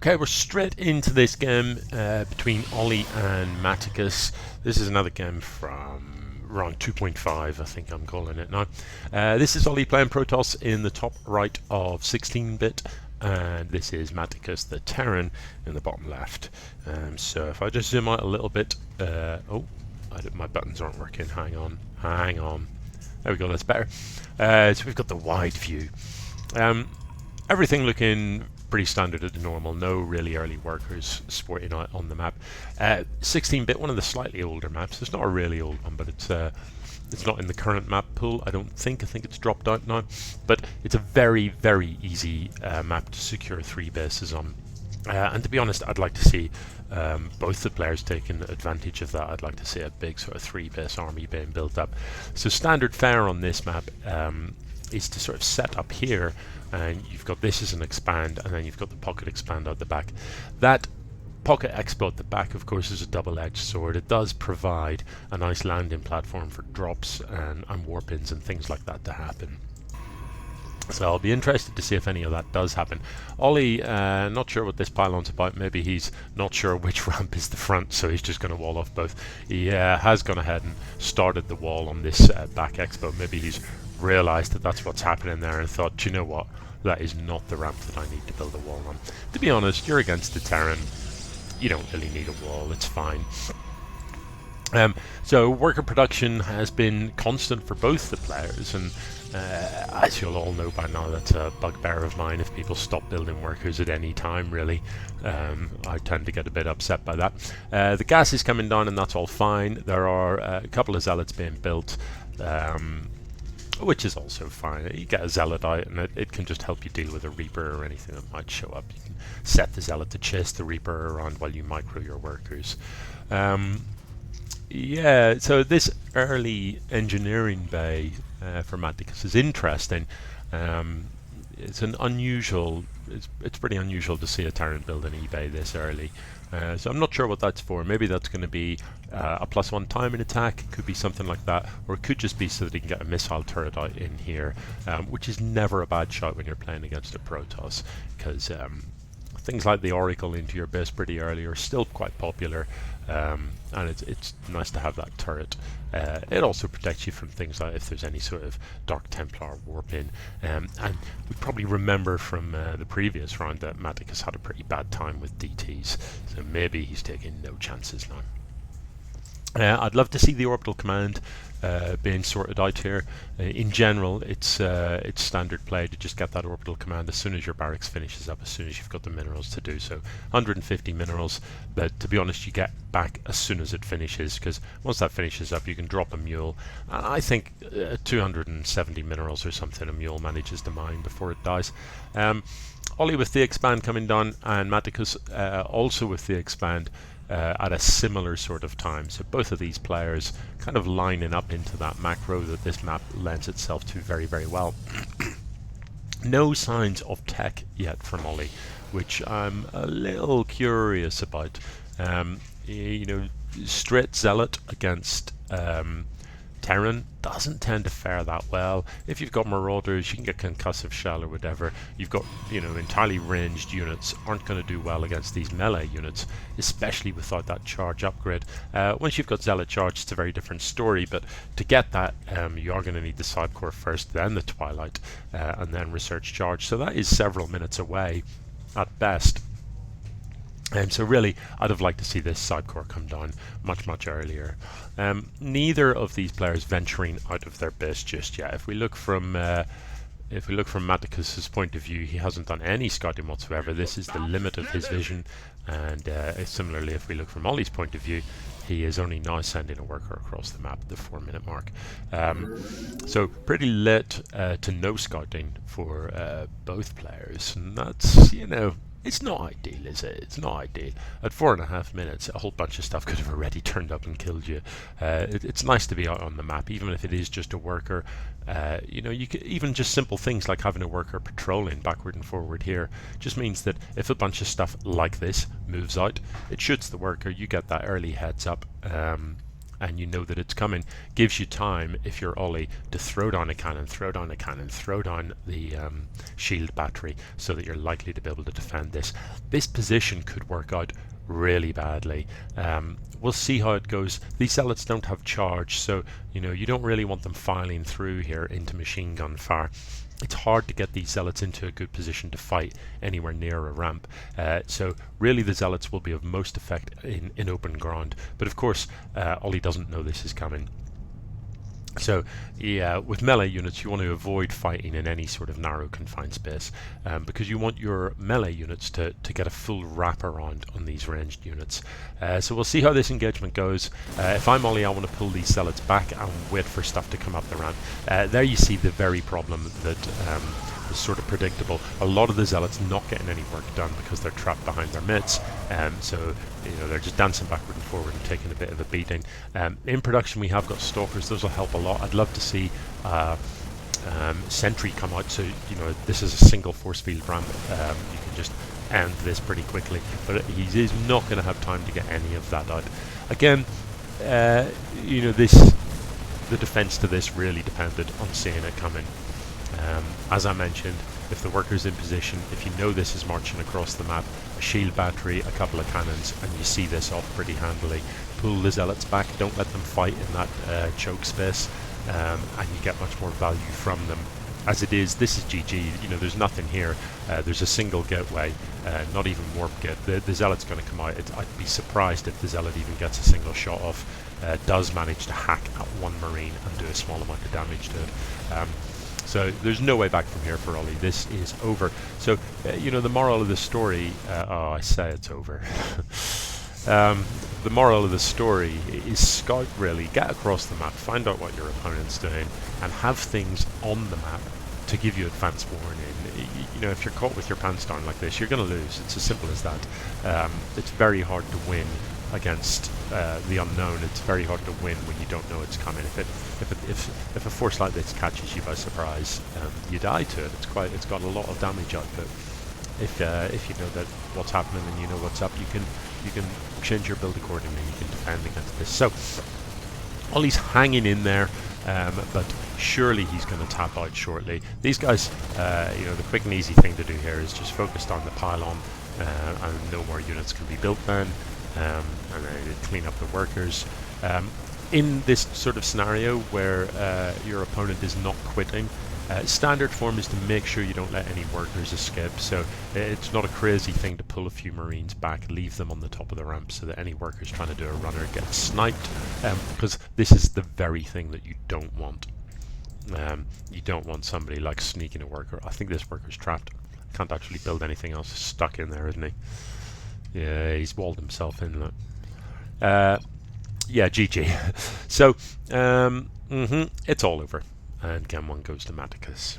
Okay, we're straight into this game between Ollie and Matticus. This is another game from R2.5, I think I'm calling it now. This is Ollie playing Protoss in the top right of 16-bit, and this is Matticus, the Terran, in the bottom left. So if I just zoom out a little bit, my buttons aren't working. Hang on. There we go, that's better. So we've got the wide view. Everything looking pretty standard at the normal, no really early workers sporting out on the map. 16-bit, one of the slightly older maps. It's not a really old one, but it's not in the current map pool, I don't think. I think it's dropped out now. But it's a very, very easy map to secure 3 bases on. And to be honest, I'd like to see both the players taking advantage of that. I'd like to see a big sort of 3-base army being built up. So standard fare on this map is to sort of set up here, and you've got this as an expand, and then you've got the pocket expand out the back. That pocket expo at the back, of course, is a double-edged sword. It does provide a nice landing platform for drops and warp-ins and things like that to happen. So I'll be interested to see if any of that does happen. Ollie, not sure what this pylon's about. Maybe he's not sure which ramp is the front, so he's just going to wall off both. He has gone ahead and started the wall on this back expo. Maybe he's realised that that's what's happening there and thought, you know what, that is not the ramp that I need to build a wall on. To be honest, you're against the Terran. You don't really need a wall, it's fine. So worker production has been constant for both the players, and as you'll all know by now, that's a bugbear of mine. If people stop building workers at any time, really, I tend to get a bit upset by that. The gas is coming down, and that's all fine. There are a couple of zealots being built, which is also fine. You get a zealot out, and it can just help you deal with a Reaper or anything that might show up. You can set the zealot to chase the Reaper around while you micro your workers. Yeah, so this early engineering bay for Matticus is interesting. It's an unusual. It's pretty unusual to see a Terran build an E-bay this early. So I'm not sure what that's for. Maybe that's going to be a +1 timing attack. It could be something like that, or it could just be so that he can get a missile turret out in here, which is never a bad shot when you're playing against a Protoss, because things like the Oracle into your base pretty early are still quite popular, and it's nice to have that turret. It also protects you from things like if there's any sort of Dark Templar warp in, and we probably remember from the previous round that Matticus had a pretty bad time with DTs, so maybe he's taking no chances now. I'd love to see the orbital command being sorted out here. In general, it's standard play to just get that orbital command as soon as your barracks finishes up, as soon as you've got the minerals to do so. 150 minerals that, to be honest, you get back as soon as it finishes, because once that finishes up you can drop a mule, and I think 270 minerals or something a mule manages to mine before it dies. Ollie with the expand coming down, and Matticus also with the expand at a similar sort of time. So both of these players kind of lining up into that macro that this map lends itself to very, very well. No signs of tech yet from Ollie, which I'm a little curious about. You know, straight zealot against Terran doesn't tend to fare that well. If you've got marauders, you can get concussive shell or whatever. You've got, you know, entirely ranged units aren't going to do well against these melee units, especially without that charge upgrade. Once you've got zealot charge, it's a very different story, but to get that, you are going to need the side core first, then the twilight, and then research charge. So that is several minutes away at best. And so really, I'd have liked to see this side core come down much, much earlier. Neither of these players venturing out of their base just yet. If we look from Matticus's point of view, he hasn't done any scouting whatsoever. This is the limit of his vision. And similarly, if we look from Ollie's point of view, he is only now sending a worker across the map at the 4-minute mark. So pretty lit to no scouting for both players, and that's, you know, it's not ideal, is it? It's not ideal. At 4.5 minutes, a whole bunch of stuff could have already turned up and killed you. It's nice to be out on the map, even if it is just a worker. You know, you could, even just simple things like having a worker patrolling backward and forward here just means that if a bunch of stuff like this moves out, it shoots the worker. You get that early heads up. and you know that it's coming, gives you time, if you're Ollie, to throw down a cannon, throw down a cannon, throw down the shield battery, so that you're likely to be able to defend this. This position could work out really badly. We'll see how it goes. These zealots don't have charge, so you don't really want them filing through here into machine gun fire. It's hard to get these zealots into a good position to fight anywhere near a ramp. So really the zealots will be of most effect in open ground. But of course, Ollie doesn't know this is coming. So yeah, with melee units you want to avoid fighting in any sort of narrow confined space, because you want your melee units to get a full wraparound on these ranged units. So we'll see how this engagement goes. If I'm Ollie, I want to pull these zealots back and wait for stuff to come up the ramp. There you see the very problem that is sort of predictable. A lot of the zealots not getting any work done because they're trapped behind their mitts, so they're just dancing backward and forward and taking a bit of a beating. In production we have got stalkers, those will help a lot. I'd love to see sentry come out, so this is a single force field ramp. You can just end this pretty quickly, but he's not going to have time to get any of that out. Again, the defense to this really depended on seeing it coming. As I mentioned, if the worker's in position, if you know this is marching across the map, a shield battery, a couple of cannons, and you see this off pretty handily, pull the zealots back, don't let them fight in that choke space, and you get much more value from them. As it is, this is GG, there's nothing here. There's a single gateway, not even warp gate. The zealot's going to come out. I'd be surprised if the zealot even gets a single shot off. Does manage to hack at one marine and do a small amount of damage to it. So there's no way back from here for Ollie. This is over. So, the moral of the story, I say it's over. The moral of the story is scout really, get across the map, find out what your opponent's doing, and have things on the map to give you advance warning. If you're caught with your pants down like this, you're going to lose. It's as simple as that. It's very hard to win against the unknown. It's very hard to win when you don't know it's coming. If a force like this catches you by surprise, you die to it. It's got a lot of damage output. If you know that what's happening and you know what's up, you can change your build accordingly. You can defend against this. So Ollie's hanging in there, but surely he's going to tap out shortly. These guys, the quick and easy thing to do here is just focus on the pylon, and no more units can be built then. And then clean up the workers. In this sort of scenario where your opponent is not quitting, standard form is to make sure you don't let any workers escape. So it's not a crazy thing to pull a few marines back, leave them on the top of the ramp so that any workers trying to do a runner get sniped, because this is the very thing that you don't want. You don't want somebody like sneaking a worker. I think this worker's trapped. Can't actually build anything else. Stuck in there, isn't he? Yeah, he's walled himself in. Look. Yeah, GG. So, it's all over. And Game 1 goes to Matticus.